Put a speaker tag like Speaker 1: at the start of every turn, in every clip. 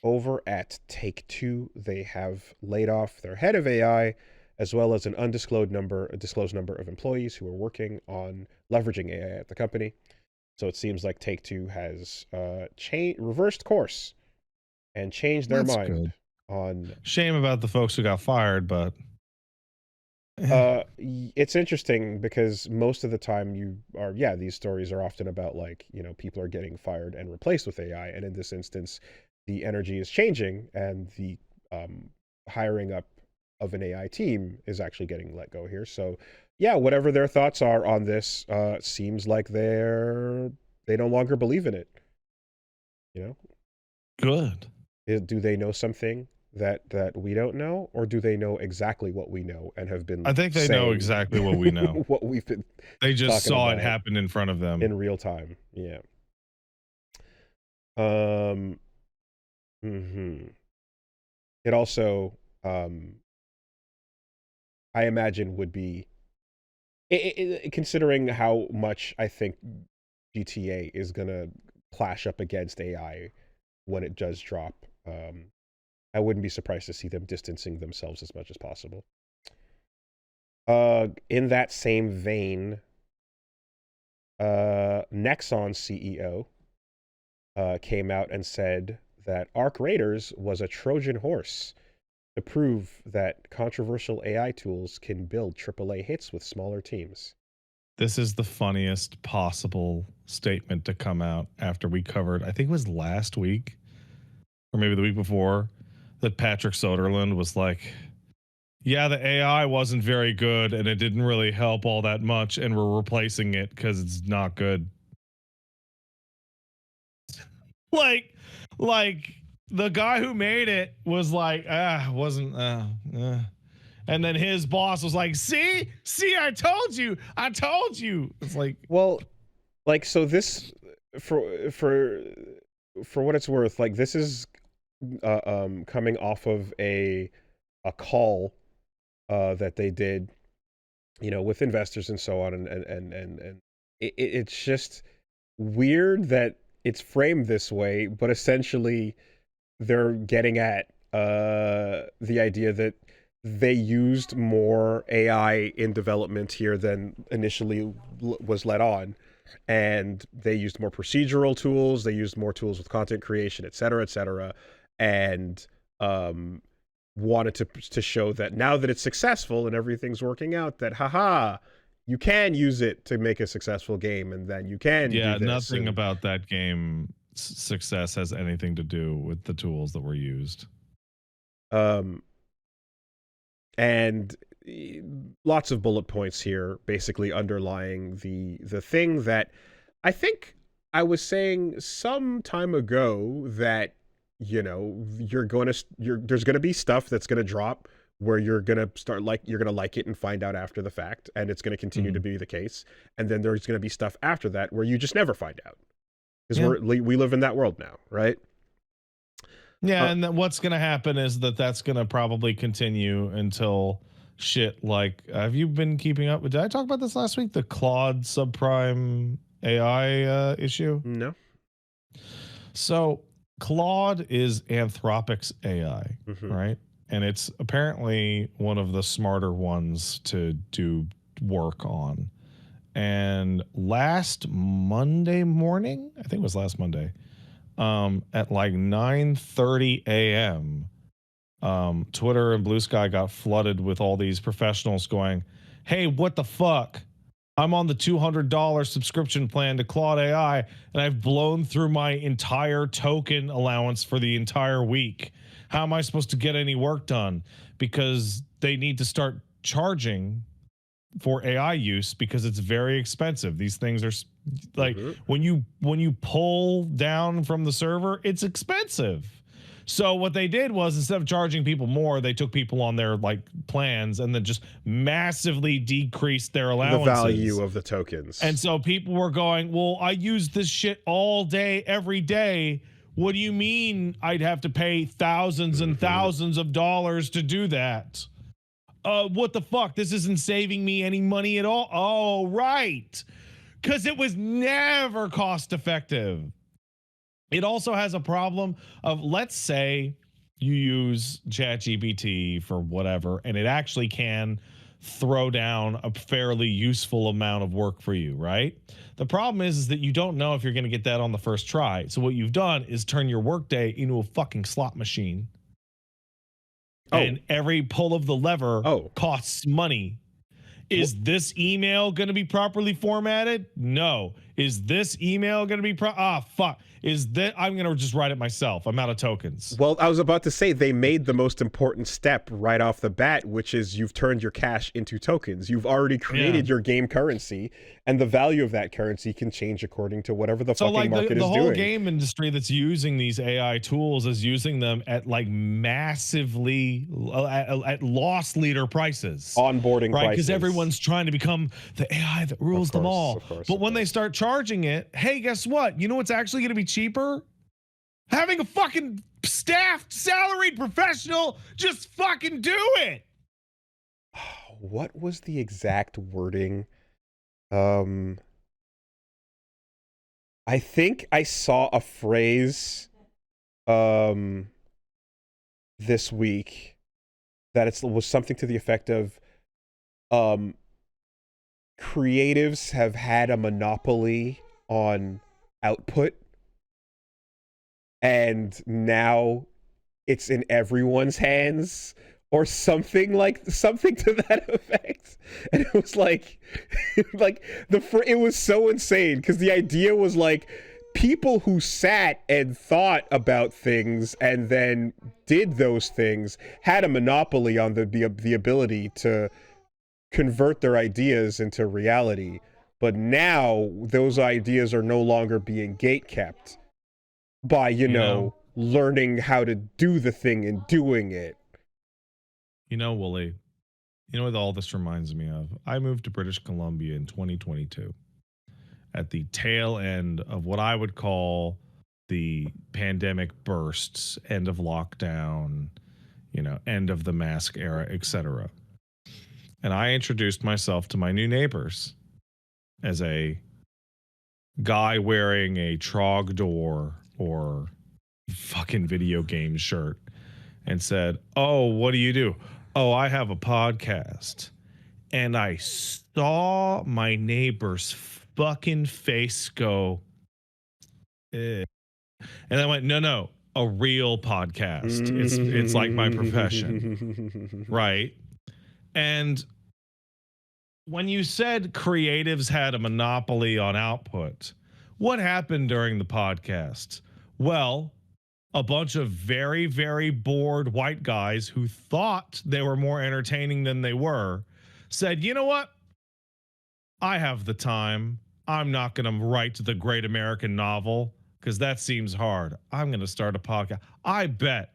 Speaker 1: over at Take-Two, they have laid off their head of AI, as well as a disclosed number of employees who are working on leveraging AI at the company. So it seems like Take-Two has reversed course and changed their
Speaker 2: That's
Speaker 1: mind
Speaker 2: good.
Speaker 1: on.
Speaker 2: Shame about the folks who got fired, but
Speaker 1: It's interesting because most of the time these stories are often about, like, people are getting fired and replaced with AI, and in this instance, the energy is changing, and the hiring up of an AI team is actually getting let go here. So, yeah, whatever their thoughts are on this, seems like they no longer believe in it. You know,
Speaker 2: good.
Speaker 1: do they know something that we don't know, or do they know exactly what we know and have
Speaker 2: I
Speaker 1: been
Speaker 2: think they know
Speaker 1: saying
Speaker 2: exactly what we know.
Speaker 1: what we've been
Speaker 2: They just
Speaker 1: talking
Speaker 2: saw it
Speaker 1: about
Speaker 2: happen in front of them.
Speaker 1: in real time? Yeah. Um. It also, I imagine, would be, considering how much I think GTA is gonna clash up against AI when it does drop. I wouldn't be surprised to see them distancing themselves as much as possible. In that same vein, Nexon CEO came out and said that Arc Raiders was a Trojan horse to prove that controversial AI tools can build AAA hits with smaller teams.
Speaker 2: This is the funniest possible statement to come out after we covered, I think it was last week or maybe the week before, that Patrick Soderlund was like, yeah, the AI wasn't very good and it didn't really help all that much, and we're replacing it because it's not good. like, like the guy who made it was like, wasn't, and then his boss was like, see, I told you. It's like,
Speaker 1: Well, like, so this, for what it's worth, like, this is coming off of a call that they did, with investors and so on, and it's just weird that it's framed this way, but essentially they're getting at the idea that they used more AI in development here than initially was let on, and they used more procedural tools, they used more tools with content creation, et cetera, and wanted to show that now that it's successful and everything's working out, that haha, you can use it to make a successful game, and then you can do
Speaker 2: yeah,
Speaker 1: this.
Speaker 2: nothing
Speaker 1: And
Speaker 2: about that game success has anything to do with the tools that were used.
Speaker 1: um and lots of bullet points here basically underlying the thing that I think I was saying some time ago, that there's going to be stuff that's going to drop where you're going to like it and find out after the fact, and it's going to continue to be the case. And then there's going to be stuff after that where you just never find out, because we live in that world now, right?
Speaker 2: Yeah, and then what's going to happen is that's going to probably continue until shit like, have you been keeping up with, did I talk about this last week? The Claude subprime AI issue?
Speaker 1: No.
Speaker 2: So Claude is Anthropic's AI, right? And it's apparently one of the smarter ones to do work on. And last Monday morning, I think it was last Monday, at like 9:30 a.m., Twitter and Blue Sky got flooded with all these professionals going, hey, what the fuck? I'm on the $200 subscription plan to Claude AI, and I've blown through my entire token allowance for the entire week. How am I supposed to get any work done? Because they need to start charging for AI use because it's very expensive. These things are like, when you pull down from the server, it's expensive. So what they did was, instead of charging people more, they took people on their like plans and then just massively decreased their allowances,
Speaker 1: the value of the tokens.
Speaker 2: And so people were going, well, I use this shit all day, every day. What do you mean I'd have to pay thousands and thousands of dollars to do that? What the fuck? This isn't saving me any money at all. Oh, right. Because it was never cost effective. It also has a problem of, let's say you use ChatGPT for whatever, and it actually can throw down a fairly useful amount of work for you, right? The problem is that you don't know if you're going to get that on the first try. So what you've done is turn your workday into a fucking slot machine. And every pull of the lever costs money. Is this email going to be properly formatted? No. Is this email going to be fuck. Is that I'm going to just write it myself. I'm out of tokens.
Speaker 1: Well, I was about to say they made the most important step right off the bat, which is you've turned your cash into tokens. You've already created your game currency, and the value of that currency can change according to whatever the fucking market is doing.
Speaker 2: The whole game industry that's using these AI tools is using them at like massively at loss leader prices.
Speaker 1: Onboarding
Speaker 2: right?
Speaker 1: prices.
Speaker 2: Because everyone's trying to become the AI that rules them all. But when they start charging it, hey, guess what? You know what's actually going to be cheaper? Having a fucking staffed, salaried professional just fucking do it.
Speaker 1: What was the exact wording? I think I saw a phrase this week that was something to the effect of creatives have had a monopoly on output, and now it's in everyone's hands, or something to that effect. And it was like it was so insane, because the idea was like people who sat and thought about things and then did those things had a monopoly on the ability to convert their ideas into reality. But now those ideas are no longer being gatekept by, you know, learning how to do the thing and doing it.
Speaker 2: You know, Wooly, you know what all this reminds me of? I moved to British Columbia in 2022 at the tail end of what I would call the pandemic bursts, end of lockdown, you know, end of the mask era, etc. And I introduced myself to my new neighbors as a guy wearing a Trogdor or fucking video game shirt, and said, "Oh, what do you do?" "Oh, I have a podcast." And I saw my neighbor's fucking face go, eh. And I went, no, a real podcast. It's like my profession, right? And when you said creatives had a monopoly on output, what happened during the podcast? Well, a bunch of very, very bored white guys who thought they were more entertaining than they were said, you know what? I have the time. I'm not going to write the great American novel because that seems hard. I'm going to start a podcast. I bet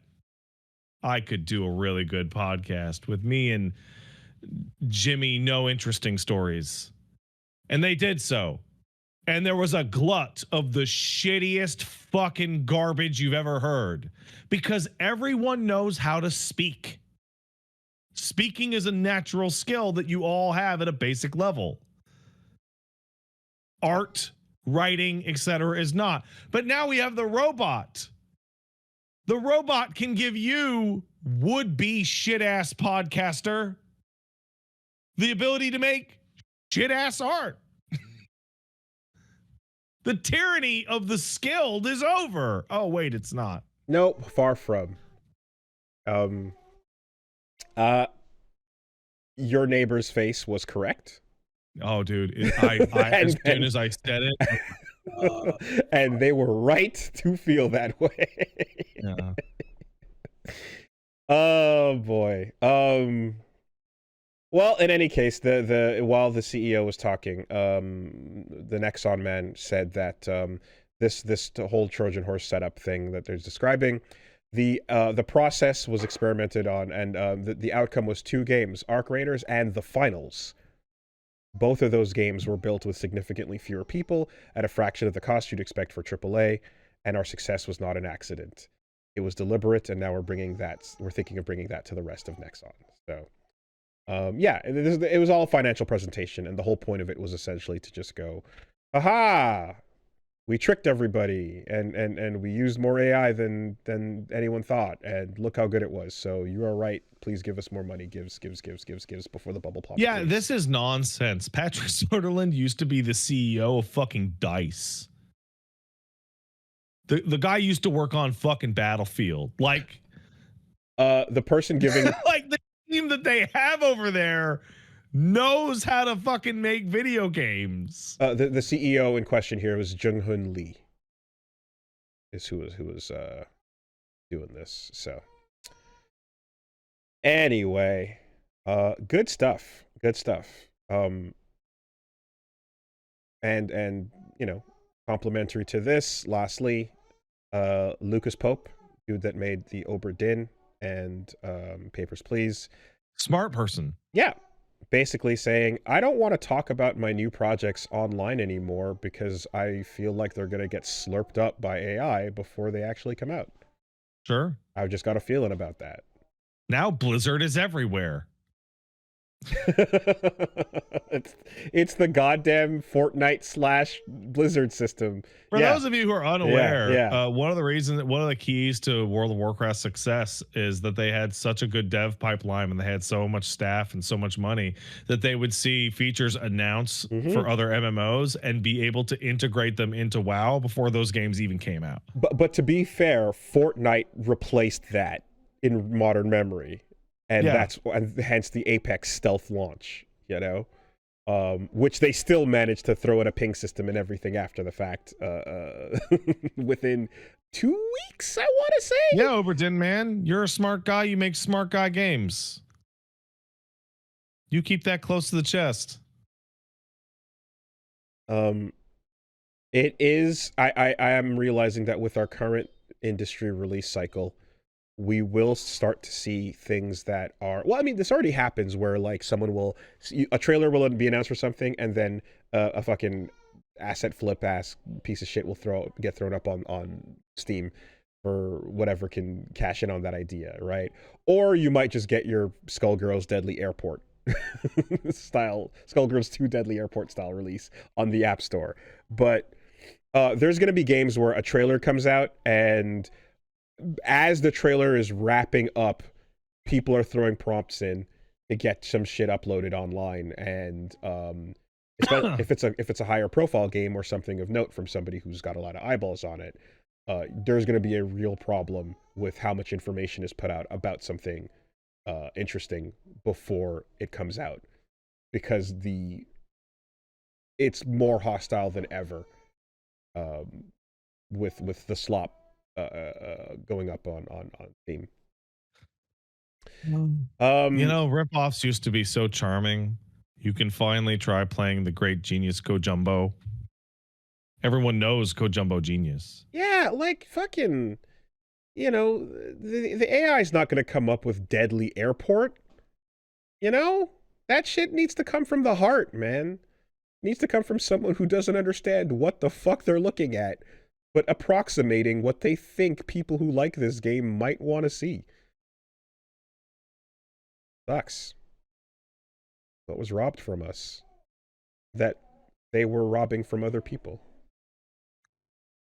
Speaker 2: I could do a really good podcast with me and Jimmy No Interesting Stories. And they did so. And there was a glut of the shittiest fucking garbage you've ever heard, because everyone knows how to speak. Speaking is a natural skill that you all have at a basic level. Art, writing, etc. is not. But now we have the robot. The robot can give you, would-be shit-ass podcaster, the ability to make shit-ass art. The tyranny of the skilled is over. Oh, wait, it's not.
Speaker 1: Nope, far from. Your neighbor's face was correct.
Speaker 2: Oh, dude, as soon as I said it,
Speaker 1: and they were right to feel that way.
Speaker 2: Yeah.
Speaker 1: Oh boy. Well, in any case, while the CEO was talking, the Nexon man said that this whole Trojan horse setup thing that they're describing, the process was experimented on, and the outcome was 2 games, Arc Raiders and the Finals. Both of those games were built with significantly fewer people at a fraction of the cost you'd expect for AAA, and our success was not an accident. It was deliberate, and now we're thinking of bringing that to the rest of Nexon. So. Yeah, it was all a financial presentation, and the whole point of it was essentially to just go, aha, we tricked everybody and we used more AI than anyone thought, and look how good it was. So you are right. Please give us more money. Gives before the bubble pops.
Speaker 2: Yeah,
Speaker 1: please.
Speaker 2: this is nonsense. Patrick Soderlund used to be the CEO of fucking DICE. The guy used to work on fucking Battlefield. Like,
Speaker 1: the person giving
Speaker 2: like the team that they have over there knows how to fucking make video games.
Speaker 1: the CEO in question here was Jung-Hoon Lee. Is who was doing this. So anyway, good stuff. Good stuff. And you know, complimentary to this, lastly, Lucas Pope, dude that made the Obra Dinn and Papers, Please.
Speaker 2: Smart person.
Speaker 1: Yeah. Basically saying, I don't want to talk about my new projects online anymore because I feel like they're going to get slurped up by AI before they actually come out.
Speaker 2: Sure.
Speaker 1: I've just got a feeling about that.
Speaker 2: Now Blizzard is everywhere.
Speaker 1: it's the goddamn Fortnite / Blizzard system.
Speaker 2: For those of you who are unaware, one of the keys to World of Warcraft's success is that they had such a good dev pipeline and they had so much staff and so much money that they would see features announced for other MMOs and be able to integrate them into WoW before those games even came out.
Speaker 1: But to be fair, Fortnite replaced that in modern memory. And and hence the Apex stealth launch, you know, which they still managed to throw in a ping system and everything after the fact, within 2 weeks, I want to say.
Speaker 2: Yeah, Obra Dinn, man, you're a smart guy. You make smart guy games. You keep that close to the chest.
Speaker 1: It is. I am realizing that with our current industry release cycle, we will start to see things that are, well, I mean, this already happens where like a trailer will be announced for something, and then a fucking asset flip ass piece of shit will get thrown up on Steam for whatever can cash in on that idea, right? Or you might just get your Skullgirls Deadly Airport style, Skullgirls 2 Deadly Airport style release on the App Store. But there's going to be games where a trailer comes out, and as the trailer is wrapping up, people are throwing prompts in to get some shit uploaded online, and if it's a higher profile game or something of note from somebody who's got a lot of eyeballs on it, there's going to be a real problem with how much information is put out about something interesting before it comes out, because it's more hostile than ever with the slop going up on Steam.
Speaker 2: You know, ripoffs used to be so charming. You can finally try playing the great genius Kojumbo. Everyone knows Kojumbo Genius.
Speaker 1: Yeah, like fucking, you know, the AI is not going to come up with Deadly Airport. You know, that shit needs to come from the heart, man. It needs to come from someone who doesn't understand what the fuck they're looking at, but approximating what they think people who like this game might want to see. Sucks. What was robbed from us that they were robbing from other people.